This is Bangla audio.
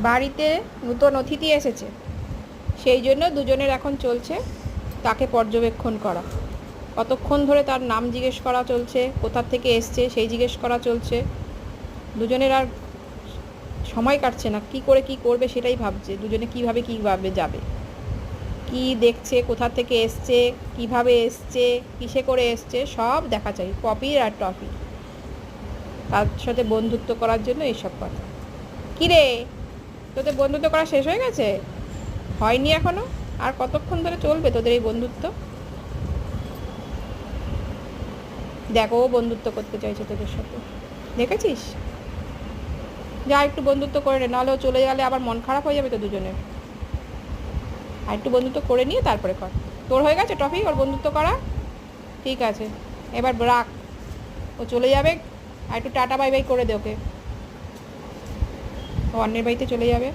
বাড়িতে নতুন অতিথি এসেছে, সেই জন্য দুজনের এখন চলছে তাকে পর্যবেক্ষণ করা। কতক্ষণ ধরে তার নাম জিজ্ঞেস করা চলছে, কোথা থেকে এসছে সেই জিজ্ঞেস করা চলছে। দুজনের আর সময় কাটছে না, কি করে কি করবে সেটাই ভাবছে, দুজনে কীভাবে যাবে, কি দেখছে, কোথা থেকে এসছে, কিভাবে এসছে, কিসে করে এসছে, সব দেখা চাই। পপি আর টপি তার সাথে বন্ধুত্ব করার জন্য এইসব কথা। কী রে, তোদের বন্ধুত্ব করা শেষ হয়ে গেছে? হয়নি এখনো? আর কতক্ষণ ধরে চলবে তোদের এই বন্ধুত্ব? দেখো, ও বন্ধুত্ব করতে চাইছে তোদের সাথে, দেখেছিস? যা একটু বন্ধুত্ব করে নে, নাহলে ও চলে গেলে আবার মন খারাপ হয়ে যাবে তো দুজনের। আর একটু বন্ধুত্ব করে নিয়ে তারপরে কর। তোর হয়ে গেছে টফি ওর বন্ধুত্ব করা? ঠিক আছে, এবার রাখ, ও চলে যাবে। আর একটু টাটা বাই বাই করে দে ওকে, ও অন্যের বাড়িতে চলে যাবে।